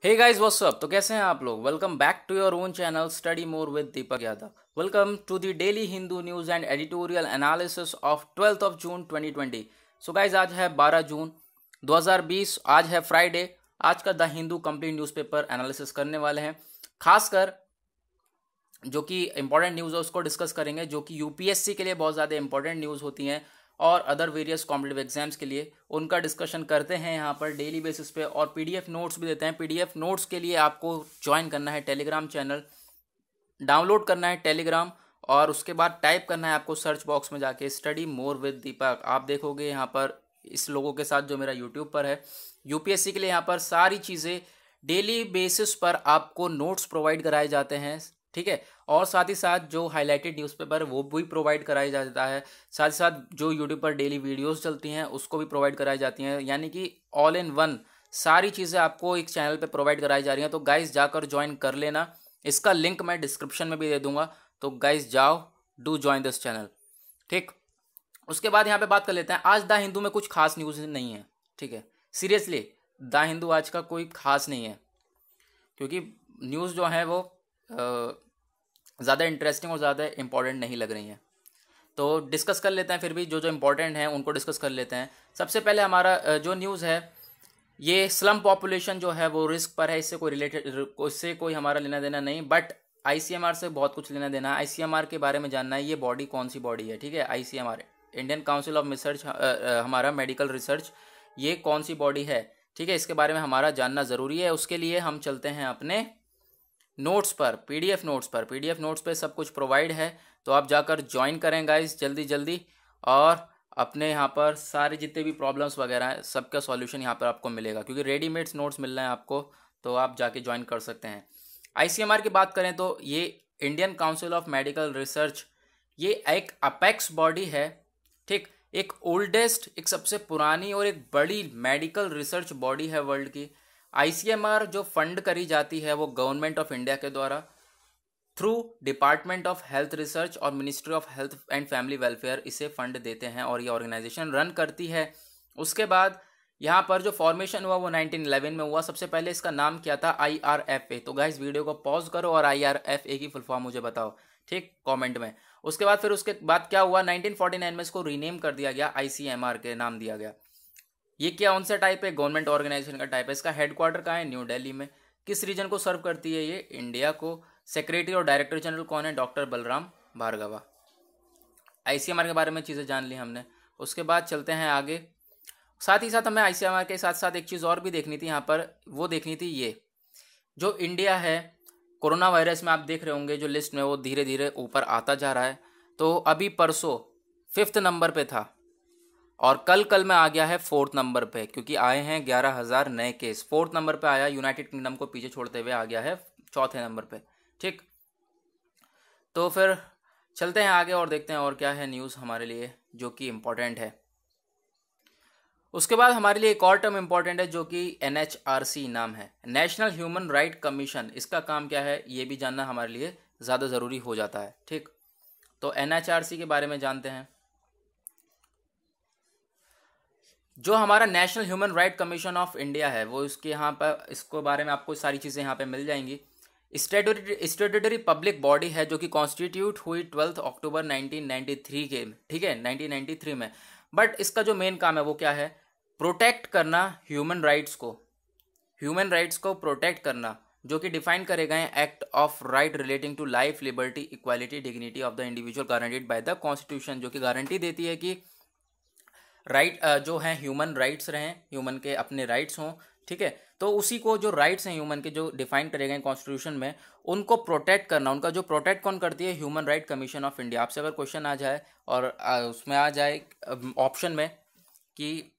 Hey guys what's up. तो कैसे हैं आप लोग। Welcome back to your own channel study more with Deepak Yadav. Welcome to the daily Hindu news and editorial analysis of 12th of June 2020। So guys आज है 12 जून 2020। आज है फ्राइडे। आज का the Hindu complete newspaper analysis करने वाले हैं। खासकर जो कि इंपॉर्टेंट न्यूज़ है उसको डिस्कस करेंगे, जो कि यूपीएससी के लिए बहुत ज़्यादा इंपॉर्टेंट न्यूज़ होती हैं और अदर वेरियस कॉम्पिटिटिव एग्जाम्स के लिए उनका डिस्कशन करते हैं यहाँ पर डेली बेसिस पे। और पीडीएफ नोट्स भी देते हैं। पीडीएफ नोट्स के लिए आपको ज्वाइन करना है टेलीग्राम चैनल, डाउनलोड करना है टेलीग्राम, और उसके बाद टाइप करना है आपको सर्च बॉक्स में जाके स्टडी मोर विद दीपक। आप देखोगे यहाँ पर इस लोगों के साथ जो मेरा यूट्यूब पर है, यूपीएससी के लिए यहाँ पर सारी चीज़ें डेली बेसिस पर आपको नोट्स प्रोवाइड कराए जाते हैं, ठीक है। और साथ ही साथ जो हाईलाइटेड न्यूज़पेपर वो भी प्रोवाइड कराया जाता है। साथ ही साथ जो यूट्यूब पर डेली वीडियोस चलती हैं उसको भी प्रोवाइड कराई जाती हैं, यानी कि ऑल इन वन सारी चीज़ें आपको एक चैनल पे प्रोवाइड कराई जा रही हैं। तो गाइस जाकर ज्वाइन कर लेना। इसका लिंक मैं डिस्क्रिप्शन में भी दे दूंगा। तो गाइस जाओ, डू ज्वाइन दिस चैनल, ठीक। उसके बाद यहाँ पे बात कर लेते हैं। आज द हिंदू में कुछ खास न्यूज़ नहीं है, ठीक है। सीरियसली द हिंदू आज का कोई खास नहीं है, क्योंकि न्यूज़ जो है वो ज़्यादा इंटरेस्टिंग और ज़्यादा इंपॉर्टेंट नहीं लग रही हैं। तो डिस्कस कर लेते हैं, फिर भी जो जो इम्पोर्टेंट हैं उनको डिस्कस कर लेते हैं। सबसे पहले हमारा जो न्यूज़ है, ये स्लम पॉपुलेशन जो है वो रिस्क पर है। इससे कोई हमारा लेना देना नहीं, बट आईसीएमआर से बहुत कुछ लेना देना है। आईसीएमआर के बारे में जानना है। ये बॉडी कौन सी बॉडी है, ठीक है। ICMR Indian council of research, हमारा मेडिकल रिसर्च, ये कौन सी बॉडी है, ठीक है। इसके बारे में हमारा जानना ज़रूरी है। उसके लिए हम चलते हैं अपने नोट्स पर, पीडीएफ नोट्स पर। पीडीएफ नोट्स पे सब कुछ प्रोवाइड है, तो आप जाकर ज्वाइन करें गाइस जल्दी जल्दी। और अपने यहाँ पर सारे जितने भी प्रॉब्लम्स वगैरह हैं सबका सॉल्यूशन यहाँ पर आपको मिलेगा, क्योंकि रेडीमेड्स नोट्स मिल रहे हैं आपको, तो आप जाके ज्वाइन कर सकते हैं। आईसीएमआर की बात करें तो ये Indian council of medical research, ये एक अपेक्स बॉडी है, ठीक। एक ओल्डेस्ट, एक सबसे पुरानी और एक बड़ी मेडिकल रिसर्च बॉडी है वर्ल्ड की। आईसीएमआर जो फंड करी जाती है वो गवर्नमेंट ऑफ इंडिया के द्वारा through department of health research और ministry of health and family welfare इसे फंड देते हैं और ये ऑर्गेनाइजेशन रन करती है। उसके बाद यहाँ पर जो फॉर्मेशन हुआ वो 1911 में हुआ। सबसे पहले इसका नाम क्या था, IRFA। तो गाइस वीडियो को पॉज करो और IRFA की फुल फॉर्म मुझे बताओ, ठीक, कमेंट में। उसके बाद फिर उसके बाद क्या हुआ, 1949 में इसको रीनेम कर दिया गया, ICMR के नाम दिया गया। ये क्या कौन सा टाइप है, गवर्नमेंट ऑर्गेनाइजेशन का टाइप है। इसका हेडक्वार्टर कहाँ है, न्यू दिल्ली में। किस रीजन को सर्व करती है ये, इंडिया को। सेक्रेटरी और डायरेक्टर जनरल कौन है, डॉक्टर बलराम भार्गवा। आईसीएमआर के बारे में चीज़ें जान ली हमने। उसके बाद चलते हैं आगे। साथ ही साथ हमें आईसीएमआर के साथ साथ एक चीज़ और भी देखनी थी यहाँ पर, वो देखनी थी ये जो इंडिया है कोरोना वायरस में, आप देख रहे होंगे जो लिस्ट में वो धीरे धीरे ऊपर आता जा रहा है। तो अभी परसों 5th नंबर पे था और कल में आ गया है 4th नंबर पे, क्योंकि आए हैं 11,000 नए केस। 4th नंबर पे आया, यूनाइटेड किंगडम को पीछे छोड़ते हुए आ गया है 4थे नंबर पे, ठीक। तो फिर चलते हैं आगे और देखते हैं और क्या है न्यूज़ हमारे लिए जो कि इम्पोर्टेंट है। उसके बाद हमारे लिए एक और टर्म इम्पोर्टेंट है जो कि NHRC नाम है, नेशनल ह्यूमन राइट कमीशन। इसका काम क्या है ये भी जानना हमारे लिए ज़्यादा ज़रूरी हो जाता है, ठीक। तो NHRC के बारे में जानते हैं। जो हमारा national human right commission of India है वो इसके यहाँ पर, इसको बारे में आपको सारी चीज़ें यहाँ पे मिल जाएंगी। स्टेटूटरी पब्लिक बॉडी है जो कि कॉन्स्टिट्यूट हुई 12 अक्टूबर 1993 के, ठीक है, 1993 में। बट इसका जो मेन काम है वो क्या है, प्रोटेक्ट करना ह्यूमन राइट्स को प्रोटेक्ट करना, जो कि डिफाइन करे गए act of right relating to life, liberty, equality, dignity of the individual guaranteed by the constitution, जो कि गारंटी देती है कि राइट जो है ह्यूमन राइट्स रहें, ह्यूमन के अपने राइट्स हों, ठीक है। तो उसी को जो राइट्स हैं ह्यूमन के जो डिफाइन करे गए कॉन्स्टिट्यूशन में, उनको प्रोटेक्ट करना, उनका जो प्रोटेक्ट कौन करती है, human right commission of India. आपसे अगर क्वेश्चन आ जाए और उसमें आ जाए ऑप्शन में कि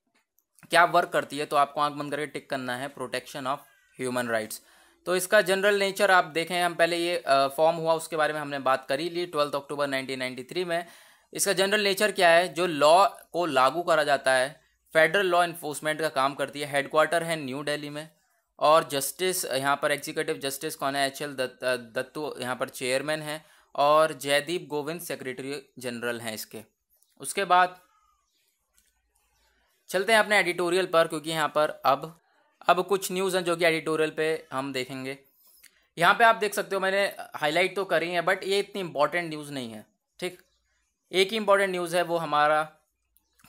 क्या वर्क करती है, तो आपको आंख बंद करके टिक करना है प्रोटेक्शन ऑफ ह्यूमन राइट्स। तो इसका जनरल नेचर आप देखें, हम पहले ये फॉर्म हुआ उसके बारे में हमने बात करी ली 12 अक्टूबर 1993 में। इसका जनरल नेचर क्या है, जो लॉ को लागू करा जाता है, फेडरल लॉ इन्फोर्समेंट का काम करती है। हेडक्वार्टर है न्यू दिल्ली में। और जस्टिस यहाँ पर एग्जीक्यूटिव जस्टिस कौन है, HL दत्तू यहाँ पर चेयरमैन है, और जयदीप गोविंद सेक्रेटरी जनरल हैं इसके। उसके बाद चलते हैं अपने एडिटोरियल पर, क्योंकि यहाँ पर अब अब कुछ न्यूज़ हैं जो कि एडिटोरियल पे हम देखेंगे। यहाँ पे आप देख सकते हो, मैंने हाईलाइट तो करी है बट ये इतनी इंपॉर्टेंट न्यूज़ नहीं है। ठीक, एक ही इंपॉर्टेंट न्यूज़ है, वो हमारा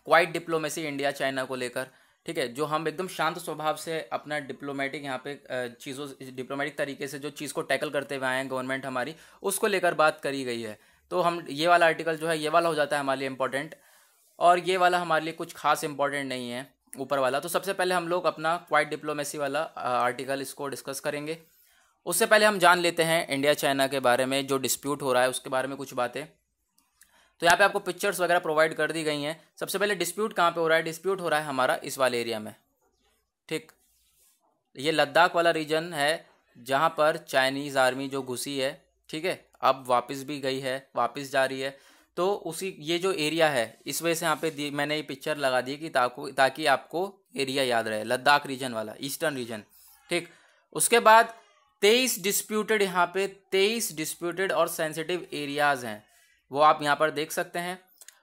क्वाइट डिप्लोमेसी इंडिया चाइना को लेकर। ठीक है, जो हम एकदम शांत स्वभाव से अपना डिप्लोमेटिक यहाँ पे चीज़ों डिप्लोमेटिक तरीके से जो चीज़ को टैकल करते हुए आए हैं गवर्नमेंट हमारी, उसको लेकर बात करी गई है। तो हम ये वाला आर्टिकल जो है ये वाला हो जाता है हमारे लिए इम्पोर्टेंट, और ये वाला हमारे लिए कुछ खास इंपॉर्टेंट नहीं है ऊपर वाला। तो सबसे पहले हम लोग अपना क्वाइट डिप्लोमेसी वाला आर्टिकल इसको डिस्कस करेंगे। उससे पहले हम जान लेते हैं इंडिया चाइना के बारे में, जो डिस्प्यूट हो रहा है उसके बारे में कुछ बातें। तो यहाँ पे आपको पिक्चर्स वगैरह प्रोवाइड कर दी गई हैं। सबसे पहले डिस्प्यूट कहाँ पे हो रहा है? डिस्प्यूट हो रहा है हमारा इस वाले एरिया में। ठीक, ये लद्दाख वाला रीजन है जहाँ पर चाइनीज़ आर्मी जो घुसी है, ठीक है, अब वापस भी गई है, वापस जा रही है। तो उसी ये जो एरिया है, इस वजह से यहाँ पे मैंने ये पिक्चर लगा दी कि ताकि आपको एरिया याद रहे, लद्दाख रीजन वाला, ईस्टर्न रीजन। ठीक, उसके बाद 23 डिस्प्यूटेड, यहाँ पे 23 डिस्प्यूटेड और सेंसिटिव एरियाज़ हैं, वो आप यहाँ पर देख सकते हैं।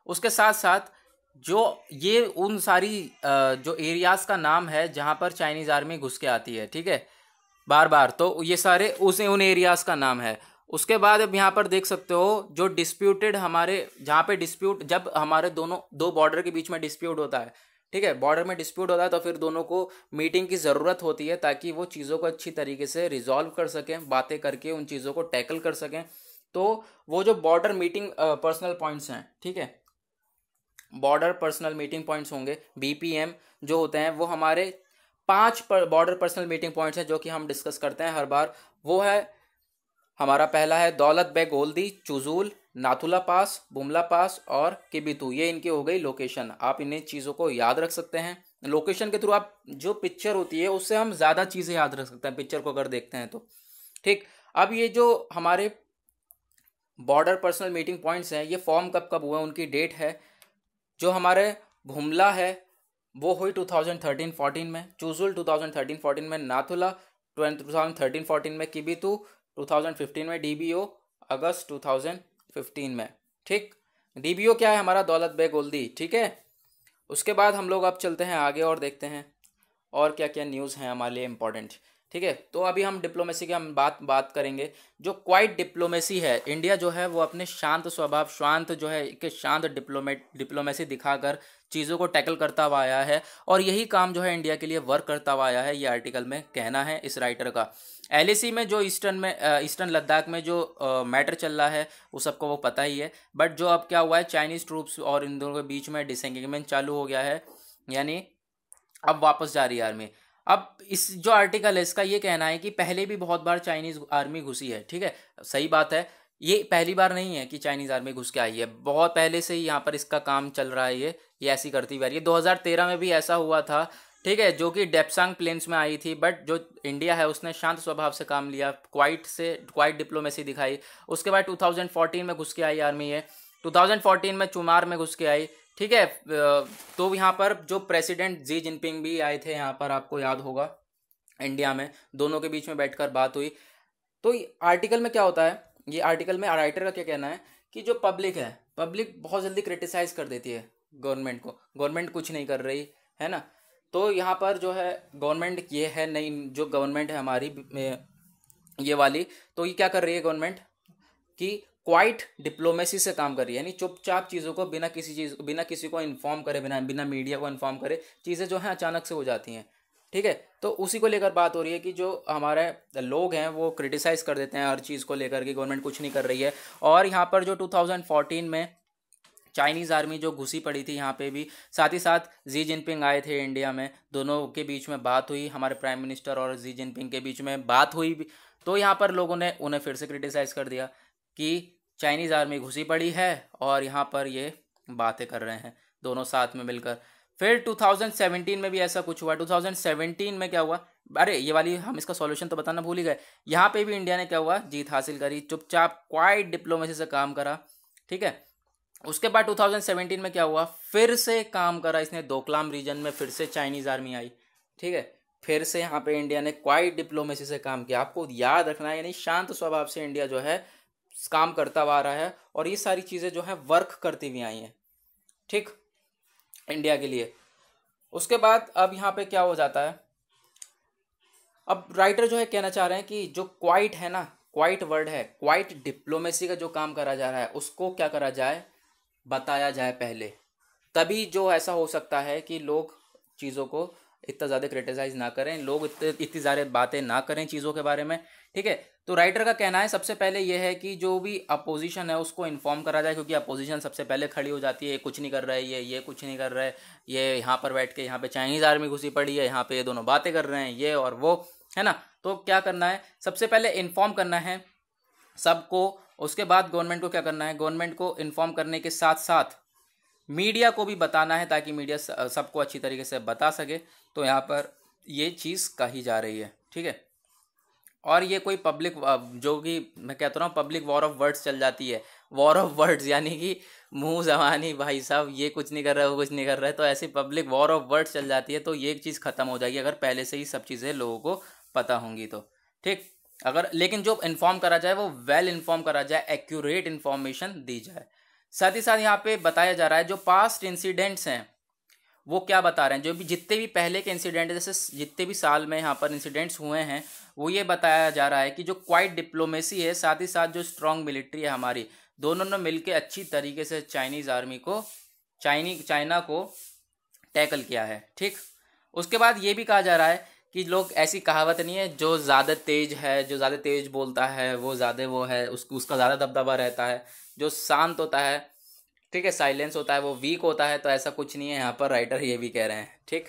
उसके साथ साथ जो ये उन सारी जो एरियाज़ का नाम है जहाँ पर चाइनीज़ आर्मी घुस के आती है, ठीक है, बार बार, तो ये सारे उन एरियाज़ का नाम है। उसके बाद अब यहाँ पर देख सकते हो जो डिस्प्यूटेड हमारे, जहाँ पे डिस्प्यूट, जब हमारे दो बॉर्डर के बीच में डिस्प्यूट होता है, ठीक है, बॉर्डर में डिस्प्यूट होता है, तो फिर दोनों को मीटिंग की ज़रूरत होती है ताकि वो चीज़ों को अच्छी तरीके से रिजॉल्व कर सकें, बातें करके उन चीज़ों को टैकल कर सकें। तो वो जो बॉर्डर मीटिंग पर्सनल पॉइंट्स हैं, ठीक है, बॉर्डर पर्सनल मीटिंग पॉइंट्स होंगे, बीपीएम जो होते हैं, वो हमारे 5 बॉर्डर पर्सनल मीटिंग पॉइंट्स हैं जो कि हम डिस्कस करते हैं हर बार। वो है हमारा, पहला है दौलत बेग ओल्दी, चुजूल, नाथुला पास, बुमला पास और किबितू। ये इनकी हो गई लोकेशन। आप इन्हें चीज़ों को याद रख सकते हैं। लोकेशन के थ्रू आप जो पिक्चर होती है उससे हम ज़्यादा चीज़ें याद रख सकते हैं पिक्चर को अगर देखते हैं तो। ठीक, अब ये जो हमारे बॉर्डर पर्सनल मीटिंग पॉइंट्स हैं, ये फॉर्म कब कब हुए, उनकी डेट है। जो हमारे भुमला है वो हुई 2013-14 में, चूजुल 2013-14 में, नाथुला 2013-14 में, किबितू 2015 में, डीबीओ अगस्त 2015 में। ठीक, डीबीओ क्या है? हमारा दौलत बेग ओल्दी। ठीक है, उसके बाद हम लोग अब चलते हैं आगे और देखते हैं और क्या क्या न्यूज़ हैं हमारे लिए इम्पोर्टेंट। ठीक है, तो अभी हम डिप्लोमेसी की हम बात करेंगे। जो क्वाइट डिप्लोमेसी है, इंडिया जो है वो अपने शांत स्वभाव, शांत जो है कि शांत डिप्लोमेसी दिखाकर चीज़ों को टैकल करता हुआ आया है, और यही काम जो है इंडिया के लिए वर्क करता हुआ आया है, ये आर्टिकल में कहना है इस राइटर का। एलएसी में जो ईस्टर्न लद्दाख में जो मैटर चल रहा है वो सबको वो पता ही है, बट जो अब क्या हुआ है, चाइनीज़ ट्रूप्स और इन दोनों के बीच में डिसएंगेजमेंट चालू हो गया है, यानी अब वापस जा रही है आर्मी। अब इस जो आर्टिकल है इसका ये कहना है कि पहले भी बहुत बार चाइनीज़ आर्मी घुसी है। ठीक है, सही बात है, ये पहली बार नहीं है कि चाइनीज़ आर्मी घुस के आई है, बहुत पहले से ही यहाँ पर इसका काम चल रहा है। ये ऐसी करती हुई आ रही है। 2013 में भी ऐसा हुआ था, ठीक है, जो कि डेप्सांग प्लेन्स में आई थी, बट जो इंडिया है उसने शांत स्वभाव से काम लिया, क्वाइट डिप्लोमेसी दिखाई। उसके बाद 2014 में घुस के आई आर्मी है, 2014 में चुमार में घुस के आई। ठीक है, तो यहाँ पर जो प्रेसिडेंट जी जिनपिंग भी आए थे यहाँ पर, आपको याद होगा, इंडिया में, दोनों के बीच में बैठकर बात हुई। तो आर्टिकल में क्या होता है, ये आर्टिकल में राइटर का क्या कहना है कि जो पब्लिक है, पब्लिक बहुत जल्दी क्रिटिसाइज कर देती है गवर्नमेंट को, गवर्नमेंट कुछ नहीं कर रही है ना। तो यहाँ पर जो है गवर्नमेंट ये है नहीं, जो गवर्नमेंट है हमारी ये वाली, तो ये क्या कर रही है गवर्नमेंट कि क्वाइट डिप्लोमेसी से काम कर रही है, यानी चुपचाप चीज़ों को बिना किसी को इन्फॉर्म करे, बिना मीडिया को इन्फॉर्म करे चीज़ें जो हैं अचानक से हो जाती हैं। ठीक है, तो उसी को लेकर बात हो रही है कि जो हमारे लोग हैं वो क्रिटिसाइज़ कर देते हैं हर चीज़ को लेकर कि गवर्नमेंट कुछ नहीं कर रही है। और यहाँ पर जो 2014 में चाइनीज़ आर्मी जो घुसी पड़ी थी यहाँ पे भी, साथ ही साथ जी जिनपिंग आए थे इंडिया में, दोनों के बीच में बात हुई, हमारे प्राइम मिनिस्टर और जी जिनपिंग के बीच में बात हुई भी। तो यहाँ पर लोगों ने उन्हें फिर से क्रिटिसाइज़ कर दिया कि चाइनीज़ आर्मी घुसी पड़ी है और यहाँ पर ये बातें कर रहे हैं दोनों साथ में मिलकर। फिर 2017 में भी ऐसा कुछ हुआ। 2017 में क्या हुआ, अरे ये वाली हम इसका सॉल्यूशन तो बताना भूल ही गए। यहाँ पे भी इंडिया ने क्या हुआ, जीत हासिल करी, चुपचाप क्वाइट डिप्लोमेसी से काम करा। ठीक है, उसके बाद 2017 में क्या हुआ, फिर से काम करा इसने, डोकलाम रीजन में फिर से चाइनीज़ आर्मी आई। ठीक है, फिर से यहाँ पे इंडिया ने क्वाइट डिप्लोमेसी से काम किया। आपको याद रखना है, यानी शांत स्वभाव से इंडिया जो है काम करता हुआ आ रहा है, और ये सारी चीज़ें जो है वर्क करती हुई आई हैं, ठीक, इंडिया के लिए। उसके बाद अब यहाँ पे क्या हो जाता है, अब राइटर जो है कहना चाह रहे हैं कि जो क्वाइट है ना, क्वाइट वर्ड है, क्वाइट डिप्लोमेसी का जो काम करा जा रहा है उसको क्या करा जाए, बताया जाए पहले, तभी जो ऐसा हो सकता है कि लोग चीज़ों को इतना ज़्यादा क्रिटिसाइज ना करें, लोग इतनी ज़्यादा बातें ना करें चीज़ों के बारे में। ठीक है, तो राइटर का कहना है सबसे पहले ये है कि जो भी अपोजिशन है उसको इन्फॉर्म करा जाए, क्योंकि अपोजिशन सबसे पहले खड़ी हो जाती है, ये कुछ नहीं कर रहा है, ये कुछ नहीं कर रहा है, ये यहाँ पर बैठ के यहाँ पे चाइनीज़ आर्मी घुसी पड़ी है, यहाँ पे ये दोनों बातें कर रहे हैं, ये और वो, है ना। तो क्या करना है, सबसे पहले इन्फॉर्म करना है सबको। उसके बाद गवर्नमेंट को क्या करना है, गवर्नमेंट को इन्फॉर्म करने के साथ साथ मीडिया को भी बताना है, ताकि मीडिया सबको अच्छी तरीके से बता सके। तो यहाँ पर ये चीज़ कही जा रही है। ठीक है, और ये कोई पब्लिक, जो कि मैं कहता रहा हूँ पब्लिक वॉर ऑफ वर्ड्स चल जाती है, वॉर ऑफ वर्ड्स, यानी कि मुंह जबानी भाई साहब, ये कुछ नहीं कर रहा है, वो कुछ नहीं कर रहा है, तो ऐसी पब्लिक वॉर ऑफ वर्ड्स चल जाती है। तो ये चीज़ ख़त्म हो जाएगी अगर पहले से ही सब चीज़ें लोगों को पता होंगी तो। ठीक, अगर लेकिन जो इन्फॉर्म करा जाए वो वेल इन्फॉर्म करा जाए, एक्यूरेट इन्फॉर्मेशन दी जाए। साथ ही साथ यहाँ पे बताया जा रहा है जो पास्ट इंसिडेंट्स हैं वो क्या बता रहे हैं, जो भी जितने भी पहले के इंसिडेंट, जैसे जितने भी साल में यहाँ पर इंसिडेंट्स हुए हैं, वो ये बताया जा रहा है कि जो क्वाइट डिप्लोमेसी है, साथ ही साथ जो स्ट्रांग मिलिट्री है हमारी, दोनों ने मिलकर अच्छी तरीके से चाइनीज़ आर्मी को, चाइना को टैकल किया है। ठीक, उसके बाद ये भी कहा जा रहा है कि लोग, ऐसी कहावत नहीं है जो ज़्यादा तेज है, जो ज़्यादा तेज बोलता है वो ज़्यादा वो है, उसका ज़्यादा दबदबा रहता है, जो शांत होता है, ठीक है, साइलेंस होता है, वो वीक होता है। तो ऐसा कुछ नहीं है, यहाँ पर राइटर ये भी कह रहे हैं। ठीक,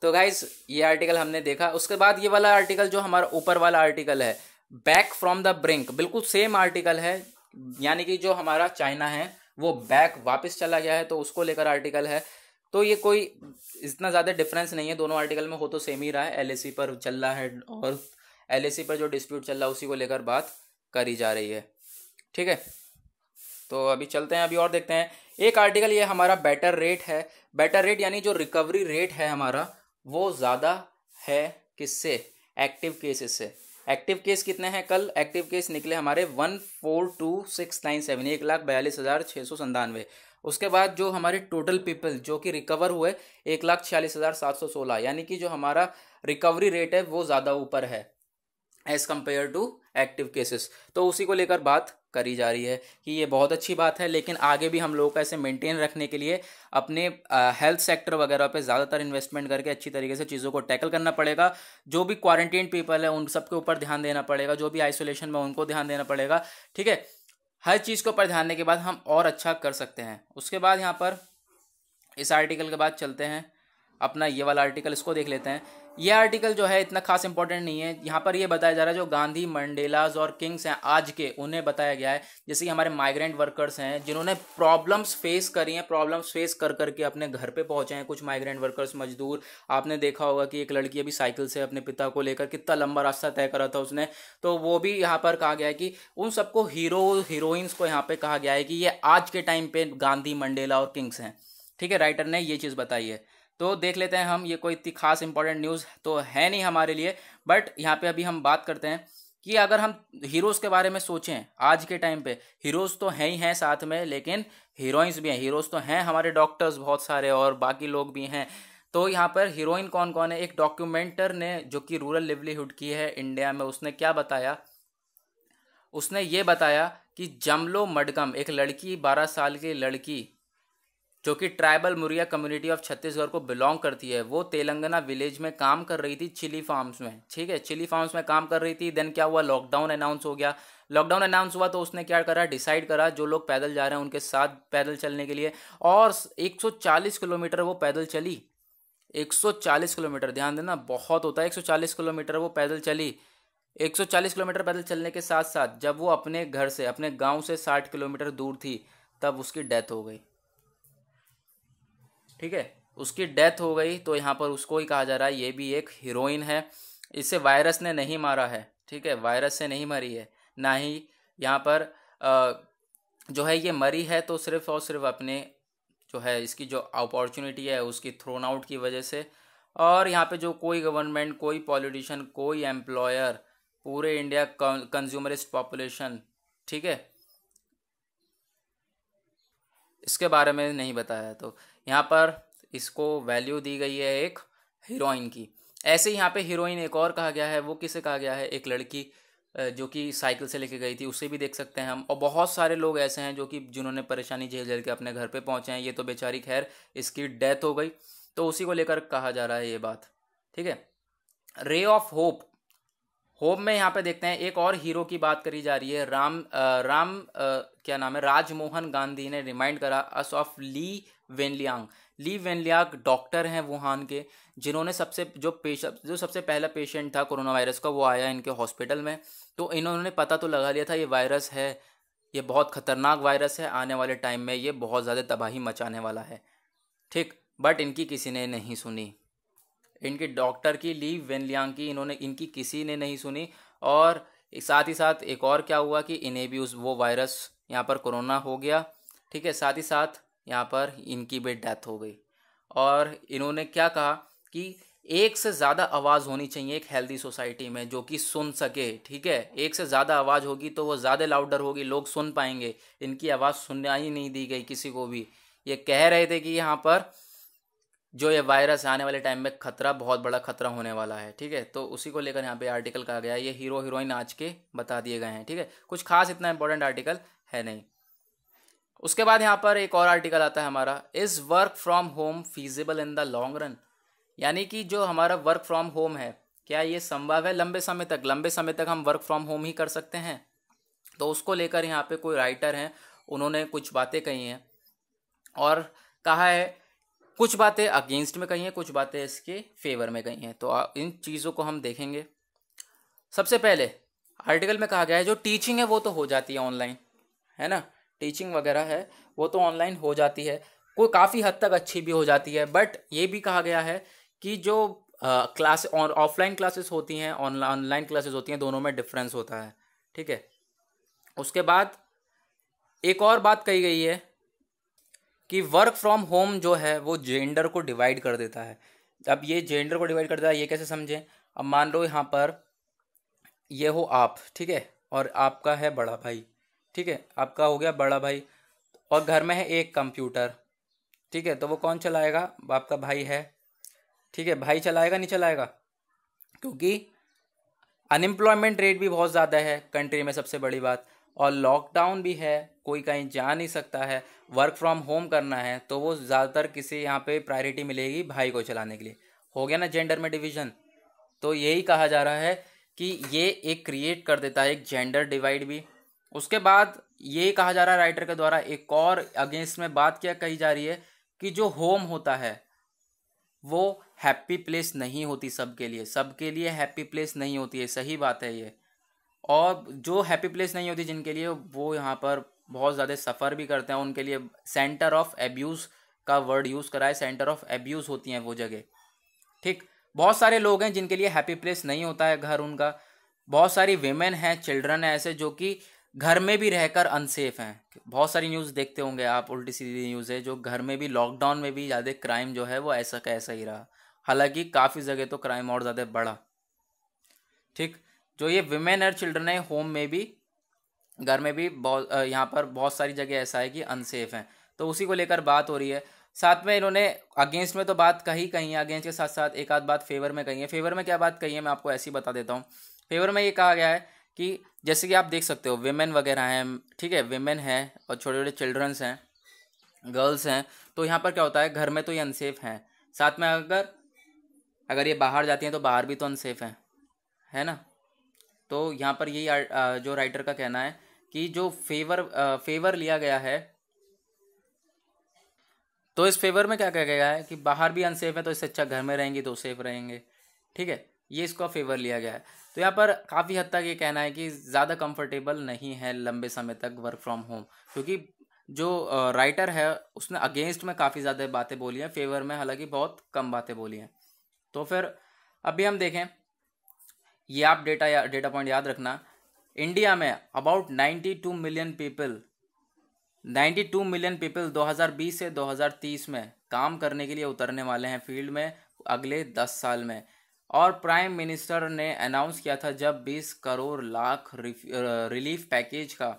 तो गाइस ये आर्टिकल हमने देखा। उसके बाद ये वाला आर्टिकल जो हमारा ऊपर वाला आर्टिकल है, बैक फ्रॉम द ब्रिंक, बिल्कुल सेम आर्टिकल है, यानी कि जो हमारा चाइना है वो बैक वापस चला गया है, तो उसको लेकर आर्टिकल है। तो ये कोई इतना ज़्यादा डिफरेंस नहीं है दोनों आर्टिकल में, हो तो सेम ही रहा है, एलएसी पर चल रहा है, और एलएसी पर जो डिस्प्यूट चल रहा है उसी को लेकर बात करी जा रही है। ठीक है, तो अभी चलते हैं, अभी और देखते हैं। एक आर्टिकल ये हमारा बेटर रेट है, बेटर रेट यानी जो रिकवरी रेट है हमारा वो ज़्यादा है किससे, एक्टिव केसेस से। एक्टिव केस कितने हैं, कल एक्टिव केस निकले हमारे 142,697, 1,42,697। उसके बाद जो हमारे टोटल पीपल जो कि रिकवर हुए 1,46,716, यानी कि जो हमारा रिकवरी रेट है वो ज़्यादा ऊपर है as compare to active cases. तो उसी को लेकर बात करी जा रही है कि ये बहुत अच्छी बात है, लेकिन आगे भी हम लोगों को ऐसे मेंटेन रखने के लिए अपने हेल्थ सेक्टर वगैरह पे ज़्यादातर इन्वेस्टमेंट करके अच्छी तरीके से चीज़ों को टैकल करना पड़ेगा। जो भी क्वारंटीन पीपल है उन सबके ऊपर ध्यान देना पड़ेगा, जो भी आइसोलेशन में उनको ध्यान देना पड़ेगा। ठीक है, हर चीज़ के ऊपर ध्यान देने के बाद हम और अच्छा कर सकते हैं। उसके बाद यहाँ पर इस आर्टिकल के बाद चलते हैं अपना ये वाला आर्टिकल, इसको देख लेते हैं। ये आर्टिकल जो है इतना खास इंपॉर्टेंट नहीं है। यहाँ पर ये बताया जा रहा है जो गांधी, मंडेलाज और किंग्स हैं आज के, उन्हें बताया गया है। जैसे कि हमारे माइग्रेंट वर्कर्स हैं जिन्होंने प्रॉब्लम्स फेस करी हैं, प्रॉब्लम्स फेस कर करके अपने घर पे पहुंचे हैं। कुछ माइग्रेंट वर्कर्स, मजदूर, आपने देखा होगा कि एक लड़की अभी साइकिल से अपने पिता को लेकर कितना लंबा रास्ता तय करा था उसने, तो वो भी यहाँ पर कहा गया है कि उन सबको हीरोइंस को यहाँ पे कहा गया है कि ये आज के टाइम पे गांधी, मंडेला और किंग्स हैं। ठीक है, राइटर ने ये चीज़ बताई है। तो देख लेते हैं हम, ये कोई इतनी खास इंपॉर्टेंट न्यूज़ तो है नहीं हमारे लिए, बट यहाँ पे अभी हम बात करते हैं कि अगर हम हीरोज़ के बारे में सोचें आज के टाइम पे, हीरोज़ तो हैं ही हैं साथ में, लेकिन हीरोइंस भी हैं। हीरोज़ तो हैं हमारे डॉक्टर्स बहुत सारे और बाकी लोग भी हैं। तो यहाँ पर हीरोइन कौन कौन है, एक डॉक्यूमेंटर ने जो कि रूरल लिवलीहुड की है इंडिया में, उसने क्या बताया, उसने ये बताया कि जमलो मडगम, एक लड़की, 12 साल की लड़की जो कि tribal Muria community of Chhattisgarh को बिलोंग करती है, वो तेलंगाना विलेज में काम कर रही थी, चिली फार्म्स में। ठीक है, चिली फार्म्स में काम कर रही थी। देन क्या हुआ, लॉकडाउन अनाउंस हो गया। लॉकडाउन अनाउंस हुआ तो उसने क्या करा, डिसाइड करा जो लोग पैदल जा रहे हैं उनके साथ पैदल चलने के लिए, और 140 किलोमीटर वो पैदल चली। 140 किलोमीटर, ध्यान देना, बहुत होता है 140 किलोमीटर वो पैदल चली। 140 किलोमीटर पैदल चलने के साथ साथ जब वो अपने घर से, अपने गाँव से 60 किलोमीटर दूर थी, तब उसकी डेथ हो गई। ठीक है, उसकी डेथ हो गई। तो यहाँ पर उसको ही कहा जा रहा है ये भी एक हीरोइन है। इसे वायरस ने नहीं मारा है। ठीक है, वायरस से नहीं मरी है, ना ही यहाँ पर जो है ये मरी है तो सिर्फ और सिर्फ अपने जो है इसकी जो अपॉर्चुनिटी है उसकी थ्रोन आउट की वजह से। और यहाँ पे जो कोई गवर्नमेंट, कोई पॉलिटिशियन, कोई एम्प्लॉयर, पूरे इंडिया कंज्यूमरिस्ट पॉपुलेशन, ठीक है, इसके बारे में नहीं बताया। तो यहाँ पर इसको वैल्यू दी गई है एक हीरोइन की। ऐसे ही यहाँ पे हीरोइन एक और कहा गया है, वो किसे कहा गया है, एक लड़की जो कि साइकिल से लेके गई थी, उसे भी देख सकते हैं हम। और बहुत सारे लोग ऐसे हैं जो कि जिन्होंने परेशानी झेल झेल के अपने घर पे पहुंचे हैं। ये तो बेचारी खैर इसकी डेथ हो गई, तो उसी को लेकर कहा जा रहा है ये बात, ठीक है। रे ऑफ होप, होप में यहाँ पे देखते हैं एक और हीरो की बात करी जा रही है। क्या नाम है, राजमोहन गांधी ने रिमाइंड करा अस of Lee Wenliang. Lee Wenliang doctor हैं वुहान के, जिन्होंने जो सबसे पहला पेशेंट था कोरोना वायरस का, वो आया इनके हॉस्पिटल में। तो इन्होंने पता तो लगा लिया था ये वायरस है, ये बहुत खतरनाक वायरस है, आने वाले टाइम में ये बहुत ज़्यादा तबाही मचाने वाला है, ठीक। बट इनकी किसी ने नहीं सुनी, इनके डॉक्टर की, ली वेनलियांग की, इनकी किसी ने नहीं सुनी। और साथ ही साथ एक और क्या हुआ कि इन्हें भी वो वायरस यहाँ पर कोरोना हो गया, ठीक है। साथ ही साथ यहाँ पर इनकी भी डेथ हो गई। और इन्होंने क्या कहा कि एक से ज़्यादा आवाज़ होनी चाहिए एक हेल्दी सोसाइटी में जो कि सुन सके, ठीक है। एक से ज़्यादा आवाज़ होगी तो वो ज़्यादा लाउडर होगी, लोग सुन पाएंगे। इनकी आवाज़ सुनना ही नहीं दी गई किसी को भी। ये कह रहे थे कि यहाँ पर जो ये वायरस आने वाले टाइम में खतरा, बहुत बड़ा खतरा होने वाला है, ठीक है। तो उसी को लेकर यहाँ पे आर्टिकल कहा गया है। ये हीरो हीरोइन आज के बता दिए गए हैं, ठीक है। कुछ खास इतना इंपॉर्टेंट आर्टिकल है नहीं। उसके बाद यहाँ पर एक और आर्टिकल आता है हमारा, is work from home feasible in the long run. यानी कि जो हमारा वर्क फ्रॉम होम है, क्या ये संभव है लंबे समय तक? लंबे समय तक हम वर्क फ्रॉम होम ही कर सकते हैं? तो उसको लेकर यहाँ पे कोई राइटर हैं, उन्होंने कुछ बातें कही हैं और कहा है, कुछ बातें अगेंस्ट में कही हैं, कुछ बातें इसके फेवर में कही हैं। तो इन चीज़ों को हम देखेंगे। सबसे पहले आर्टिकल में कहा गया है जो टीचिंग है वो तो हो जाती है ऑनलाइन, है ना। टीचिंग वगैरह है वो तो ऑनलाइन हो जाती है, कोई काफ़ी हद तक अच्छी भी हो जाती है। बट ये भी कहा गया है कि जो क्लास और ऑफलाइन क्लासेस होती हैं, ऑनलाइन क्लासेस होती हैं, दोनों में डिफरेंस होता है, ठीक है। उसके बाद एक और बात कही गई है कि वर्क फ्रॉम होम जो है वो जेंडर को डिवाइड कर देता है। अब ये जेंडर को डिवाइड कर देता है, ये कैसे समझें? अब मान लो यहाँ पर ये हो आप, ठीक है, और आपका है बड़ा भाई, ठीक है, आपका हो गया बड़ा भाई, और घर में है एक कंप्यूटर, ठीक है। तो वो कौन चलाएगा? आपका भाई है, ठीक है। भाई चलाएगा नहीं चलाएगा? क्योंकि अनएम्प्लॉयमेंट रेट भी बहुत ज़्यादा है कंट्री में, सबसे बड़ी बात, और लॉकडाउन भी है, कोई कहीं जा नहीं सकता है, वर्क फ्रॉम होम करना है, तो वो ज़्यादातर किसी यहाँ पे प्रायोरिटी मिलेगी भाई को चलाने के लिए। हो गया ना जेंडर में डिवीज़न। तो यही कहा जा रहा है कि ये एक क्रिएट कर देता है एक जेंडर डिवाइड भी। उसके बाद ये कहा जा रहा है राइटर के द्वारा, एक और अगेंस्ट में बात क्या कही जा रही है कि जो होम होता है वो हैप्पी प्लेस नहीं होती सबके लिए, सबके लिए हैप्पी प्लेस नहीं होती है, सही बात है ये। और जो हैप्पी प्लेस नहीं होती जिनके लिए, वो यहाँ पर बहुत ज़्यादा सफ़र भी करते हैं, उनके लिए सेंटर ऑफ एब्यूज़ का वर्ड यूज़ करा है, सेंटर ऑफ एब्यूज़ होती हैं वो जगह, ठीक। बहुत सारे लोग हैं जिनके लिए हैप्पी प्लेस नहीं होता है घर उनका। बहुत सारी वेमेन हैं, चिल्ड्रन हैं ऐसे जो कि घर में भी रहकर अनसेफ हैं। बहुत सारी न्यूज़ देखते होंगे आप, उल्टी सीधी न्यूज़ है, जो घर में भी लॉकडाउन में भी ज़्यादा क्राइम जो है वो ऐसा का ऐसा ही रहा। हालांकि काफ़ी जगह तो क्राइम और ज़्यादा बढ़ा, ठीक। जो ये विमेन और चिल्ड्रन है, होम में भी, घर में भी बहुत, यहाँ पर बहुत सारी जगह ऐसा है कि अनसेफ हैं। तो उसी को लेकर बात हो रही है। साथ में इन्होंने अगेंस्ट में तो बात कही है, अगेंस्ट के साथ साथ एक आध बात फेवर में कही है। फेवर में क्या बात कही है मैं आपको ऐसे ही बता देता हूँ। फेवर में ये कहा गया है कि जैसे कि आप देख सकते हो विमेन वगैरह हैं, ठीक है, विमेन हैं और छोटे छोटे चिल्ड्रंस हैं, गर्ल्स हैं। तो यहाँ पर क्या होता है, घर में तो ये अनसेफ हैं, साथ में अगर ये बाहर जाती हैं तो बाहर भी तो अनसेफ हैं, है ना। तो यहाँ पर यही जो राइटर का कहना है कि जो फेवर लिया गया है, तो इस फेवर में क्या कहा गया है कि बाहर भी अनसेफ है तो इससे अच्छा घर में रहेंगे तो सेफ रहेंगे, ठीक है। ये इसका फेवर लिया गया है। तो यहाँ पर काफ़ी हद तक ये कहना है कि ज़्यादा कंफर्टेबल नहीं है लंबे समय तक वर्क फ्रॉम होम, क्योंकि जो राइटर है उसने अगेंस्ट में काफ़ी ज़्यादा बातें बोली हैं, फेवर में हालांकि बहुत कम बातें बोली हैं। तो फिर अभी हम देखें, ये आप डेटा पॉइंट याद रखना। इंडिया में अबाउट 92 मिलियन पीपल 2020 से 2030 में काम करने के लिए उतरने वाले हैं फील्ड में अगले 10 साल में। और प्राइम मिनिस्टर ने अनाउंस किया था जब 20 करोड़ लाख रिलीफ पैकेज का,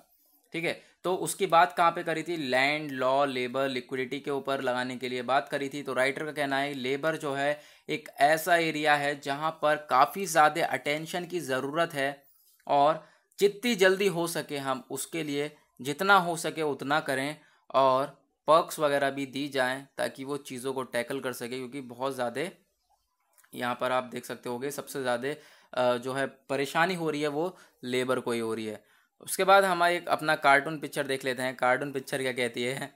ठीक है। तो उसकी बात कहाँ पे करी थी, लैंड, लॉ, लेबर, लिक्विडिटी के ऊपर लगाने के लिए बात करी थी। तो राइटर का कहना है लेबर जो है एक ऐसा एरिया है जहाँ पर काफ़ी ज़्यादा अटेंशन की ज़रूरत है, और जितनी जल्दी हो सके हम उसके लिए जितना हो सके उतना करें, और पर्क्स वगैरह भी दी जाएं ताकि वो चीज़ों को टैकल कर सके, क्योंकि बहुत ज़्यादा यहाँ पर आप देख सकते होगे सबसे ज़्यादा जो है परेशानी हो रही है वो लेबर को ही हो रही है। उसके बाद हम एक अपना कार्टून पिक्चर देख लेते हैं। कार्टून पिक्चर क्या कहती है,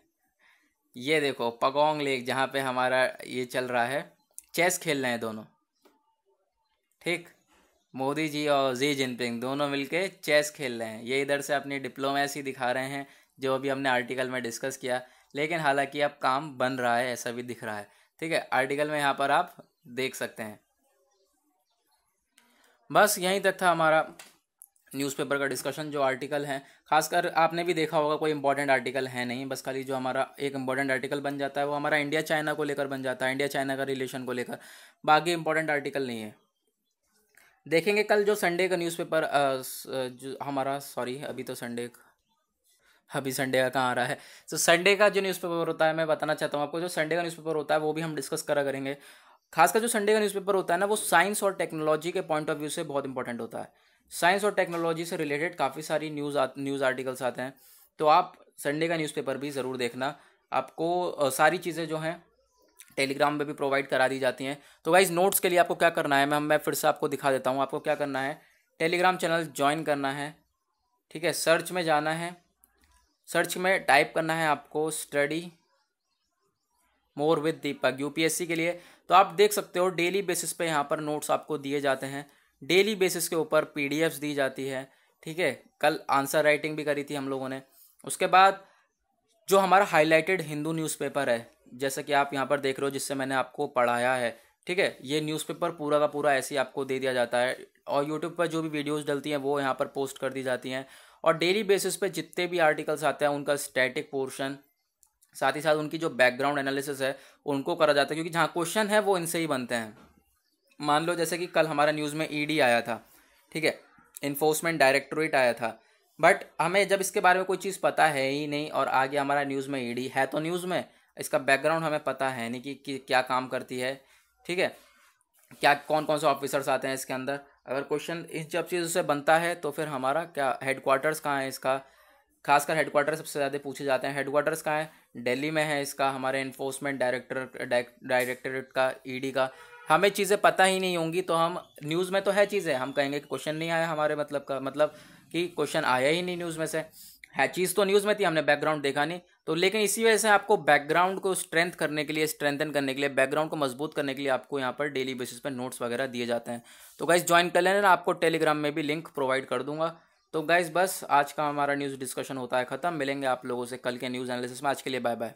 ये देखो पगोंग लेक, जहाँ पे हमारा ये चल रहा है, चेस खेल रहे हैं दोनों, ठीक। मोदी जी और जी जिनपिंग दोनों मिलके चेस खेल रहे हैं। ये इधर से अपनी डिप्लोमेसी दिखा रहे हैं जो अभी हमने आर्टिकल में डिस्कस किया, लेकिन हालांकि अब काम बन रहा है ऐसा भी दिख रहा है, ठीक है। आर्टिकल में यहाँ पर आप देख सकते हैं। बस यहीं तक था हमारा न्यूज़पेपर का डिस्कशन। जो आर्टिकल हैं खासकर आपने भी देखा होगा कोई इंपॉर्टेंट आर्टिकल है नहीं, बस खाली जो हमारा एक इंपॉर्टेंट आर्टिकल बन जाता है वो हमारा इंडिया चाइना को लेकर बन जाता है, इंडिया चाइना का रिलेशन को लेकर, बाकी इंपॉर्टेंट आर्टिकल नहीं है। देखेंगे कल जो संडे का न्यूज़पेपर जो हमारा, सॉरी अभी तो संडे, अभी संडे का कहाँ आ रहा है। तो संडे का जो न्यूज़पेपर होता है, मैं बताना चाहता हूँ आपको, जो संडे का न्यूज़पेपर होता है वो भी हम डिस्कस करा करेंगे। खासकर जो संडे का न्यूज़पेपर होता है ना, वो साइंस और टेक्नोलॉजी के पॉइंट ऑफ व्यू से बहुत इंपॉर्टेंट होता है। साइंस और टेक्नोलॉजी से रिलेटेड काफ़ी सारी न्यूज़ आर्टिकल्स आते हैं, तो आप संडे का न्यूज़पेपर भी ज़रूर देखना। आपको सारी चीज़ें जो हैं टेलीग्राम में भी प्रोवाइड करा दी जाती हैं। तो गाइज नोट्स के लिए आपको क्या करना है, मैं फिर से आपको दिखा देता हूँ। आपको क्या करना है, टेलीग्राम चैनल ज्वाइन करना है, ठीक है। सर्च में जाना है, सर्च में टाइप करना है आपको study more with Deepak UPSC के लिए। तो आप देख सकते हो डेली बेसिस पे यहाँ पर नोट्स आपको दिए जाते हैं, डेली बेसिस के ऊपर पीडीएफ्स दी जाती है, ठीक है। कल आंसर राइटिंग भी करी थी हम लोगों ने। उसके बाद जो हमारा हाईलाइटेड हिंदू न्यूज़पेपर है, जैसा कि आप यहाँ पर देख रहे हो, जिससे मैंने आपको पढ़ाया है, ठीक है। ये न्यूज़पेपर पूरा का पूरा ऐसे ही आपको दे दिया जाता है, और यूट्यूब पर जो भी वीडियोस डलती हैं वो यहाँ पर पोस्ट कर दी जाती हैं, और डेली बेसिस पे जितने भी आर्टिकल्स आते हैं उनका स्टैटिक पोर्शन, साथ ही साथ उनकी जो बैकग्राउंड एनालिसिस है उनको करा जाता है, क्योंकि जहाँ क्वेश्चन है वो इनसे ही बनते हैं। मान लो जैसे कि कल हमारा न्यूज़ में ईडी आया था, ठीक है, इन्फोर्समेंट डायरेक्टोरेट आया था, बट हमें जब इसके बारे में कोई चीज़ पता है ही नहीं और आगे हमारा न्यूज़ में ईडी है, तो न्यूज़ में इसका बैकग्राउंड हमें पता है नहीं कि क्या काम करती है, ठीक है, क्या कौन कौन से ऑफिसर्स आते हैं इसके अंदर। अगर क्वेश्चन इन सब चीज़ों से बनता है तो फिर हमारा क्या हेडक्वार्टर्स कहाँ है इसका, खासकर हेडक्वार्टर सबसे ज़्यादा पूछे जाते हैं। हेडक्वार्टर्स कहाँ है, दिल्ली में है इसका, हमारे इन्फोर्समेंट डायरेक्टरेट का, ईडी का। हमें चीज़ें पता ही नहीं होंगी तो हम, न्यूज़ में तो है चीज़ें, हम कहेंगे कि क्वेश्चन नहीं आया हमारे मतलब का, मतलब कि क्वेश्चन आया ही नहीं न्यूज़ में से, है चीज़ तो न्यूज़ में थी, हमने बैकग्राउंड देखा नहीं। तो लेकिन इसी वजह से आपको बैकग्राउंड को स्ट्रेंथन करने के लिए, बैकग्राउंड को मजबूत करने के लिए आपको यहाँ पर डेली बेसिस पर नोट्स वगैरह दिए जाते हैं। तो गाइस ज्वाइन कर लेना, आपको टेलीग्राम में भी लिंक प्रोवाइड कर दूंगा। तो गाइस बस आज का हमारा न्यूज़ डिस्कशन होता है ख़त्म। मिलेंगे आप लोगों से कल के न्यूज़ एनालिसिस में। आज के लिए बाय बाय।